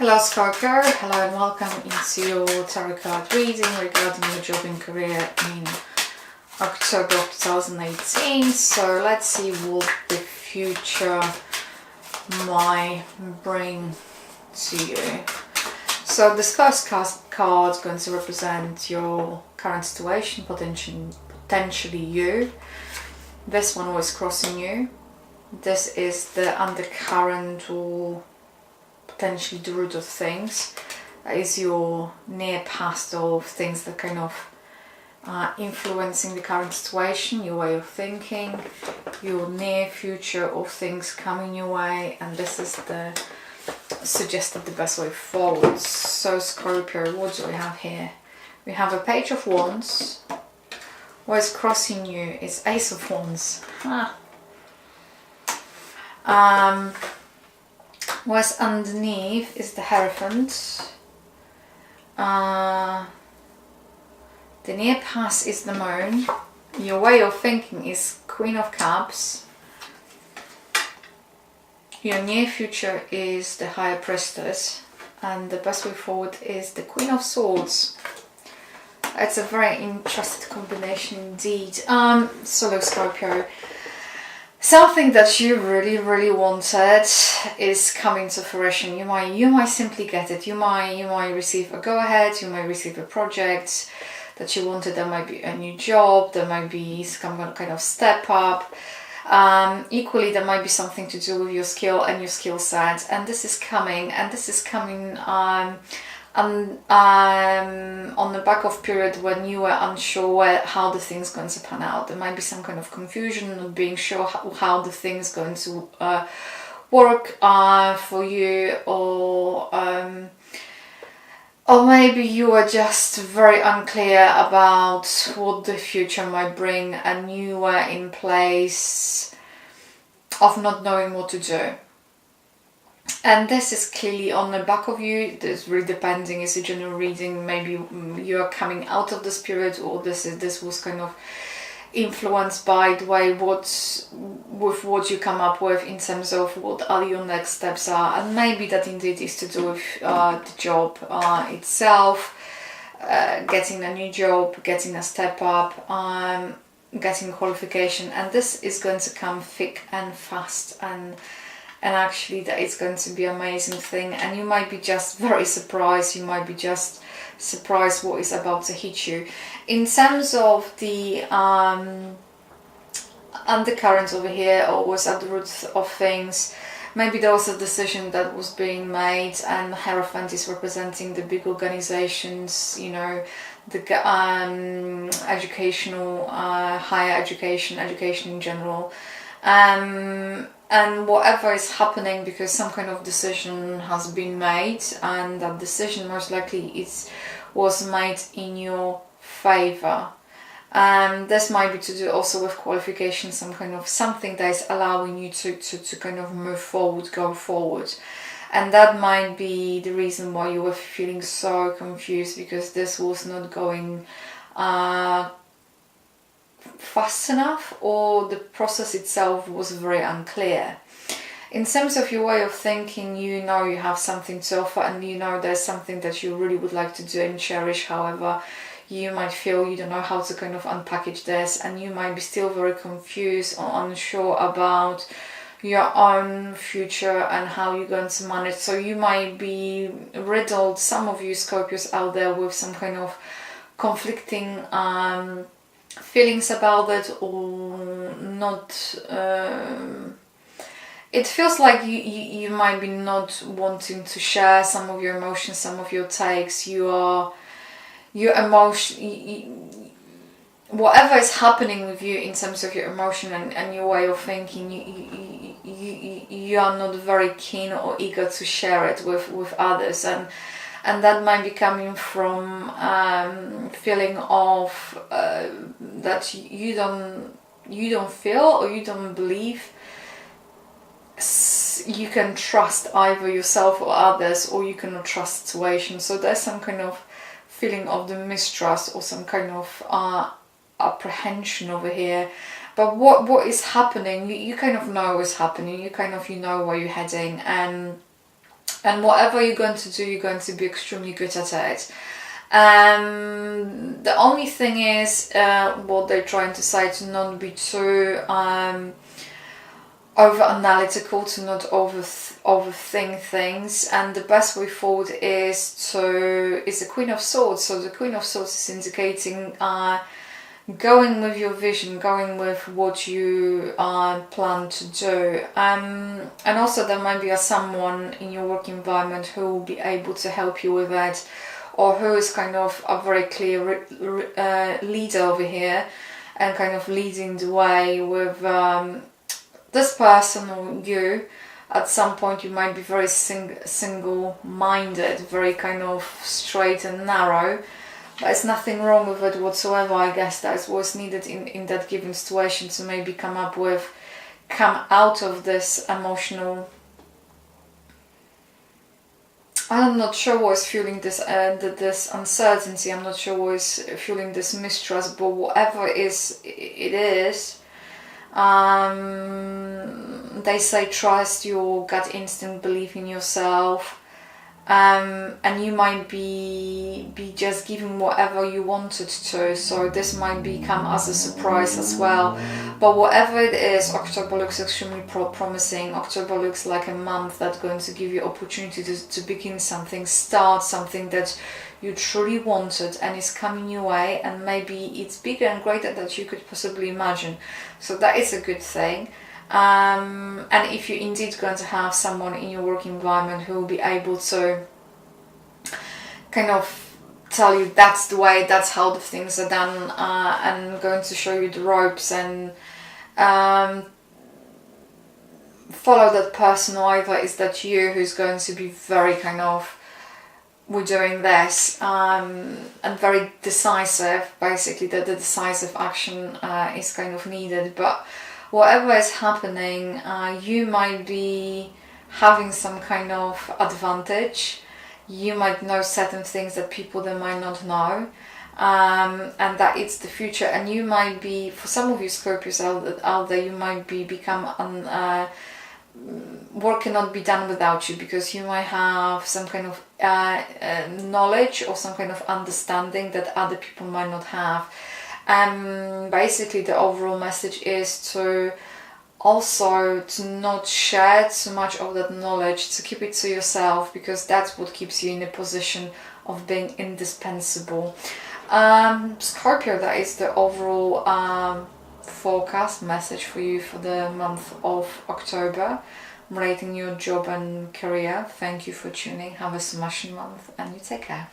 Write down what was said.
Hello Scorpio, hello and welcome into your tarot card reading regarding your job and career in October of 2018. So let's see what the future might bring to you. So this first card is going to represent your current situation, potentially you. This one was crossing you. This is the undercurrent or potentially the root of things. That is your near past of things that kind of influencing the current situation, your way of thinking, your near future of things coming your way, and this is the suggested the best way forward. So Scorpio, what do we have here? We have a Page of Wands. What's crossing you is Ace of Wands. What's underneath is the Hierophant. The near past is the Moon. Your way of thinking is Queen of Cups. Your near future is the High Priestess. And the best way forward is the Queen of Swords. It's a very interesting combination indeed. So Scorpio, something that you really wanted is coming to fruition. You might simply get it. You might receive a go-ahead. You might receive a project that you wanted. There might be a new job. There might be some kind of step up. Equally, there might be something to do with your skill and your skill set. And this is coming. And this is coming on the back of period when you were unsure how the thing's going to pan out. There might be some kind of confusion, not being sure how the thing's going to work for you, or maybe you are just very unclear about what the future might bring and you were in place of not knowing what to do. And this is clearly on the back of you. This really depending, is a general reading. Maybe you are coming out of this period, or this was kind of influenced by the way what you come up with in terms of what are your next steps are. And maybe that indeed is to do with the job itself, getting a new job, getting a step up, getting a qualification. And this is going to come thick and fast, and actually that is going to be an amazing thing. And you might be just very surprised. You might be just surprised what is about to hit you. In terms of the undercurrent over here, or was at the root of things, maybe there was a decision that was being made, and Hierophant is representing the big organizations, you know, the educational, higher education in general. And whatever is happening, because some kind of decision has been made, and that decision most likely was made in your favor. This might be to do also with qualification, some kind of something that is allowing you to kind of move forward, go forward. And that might be the reason why you were feeling so confused, because this was not going fast enough, or the process itself was very unclear. In terms of your way of thinking, you know you have something to offer, and you know there's something that you really would like to do and cherish. However, you might feel you don't know how to kind of unpackage this, and you might be still very confused or unsure about your own future and how you're going to manage. So you might be riddled, some of you Scorpios out there, with some kind of conflicting feelings about it, or not. It feels like you might be not wanting to share some of your emotions, some of your takes. Your emotion, whatever is happening with you in terms of your emotion and your way of thinking, you are not very keen or eager to share it with others, and that might be coming from feeling of that you don't feel, or you don't believe you can trust either yourself or others, or you cannot trust situations. So there's some kind of feeling of the mistrust, or some kind of apprehension over here. But what is happening, you kind of know what's happening, you know where you're heading, and And whatever you're going to do, you're going to be extremely good at it. The only thing is, what they're trying to say, to not be too over analytical, to not overthink things. And the best way forward is the Queen of Swords. So the Queen of Swords is indicating going with your vision, going with what you plan to do. And also there might be someone in your work environment who will be able to help you with it, or who is kind of a very clear leader over here and kind of leading the way with this person or you. At some point you might be very single-minded, very kind of straight and narrow. There's nothing wrong with it whatsoever. I guess that's what's needed in that given situation, to maybe come out of this emotional... I'm not sure what is fueling this this uncertainty. I'm not sure what is fueling this mistrust, but whatever it is, they say trust your gut instinct, believe in yourself. And you might be just giving whatever you wanted to, so this might come as a surprise as well. But whatever it is, October looks extremely promising. October looks like a month that's going to give you opportunity to begin something, start something that you truly wanted and is coming your way, and maybe it's bigger and greater than you could possibly imagine. So that is a good thing. And if you're indeed going to have someone in your work environment who will be able to kind of tell you that's the way, that's how the things are done, and going to show you the ropes, and follow that person, or either is that you who's going to be very kind of, we're doing this, and very decisive. Basically that the decisive action is kind of needed. But whatever is happening, you might be having some kind of advantage. You might know certain things that people they might not know, and that it's the future. And you might be, for some of you Scorpios out there, you might become work cannot be done without you, because you might have some kind of knowledge or some kind of understanding that other people might not have. Basically the overall message is to not share too much of that knowledge, to keep it to yourself, because that's what keeps you in a position of being indispensable. Scorpio, that is the overall forecast message for you for the month of October, relating your job and career. Thank you for tuning. Have a smashing month, and you take care.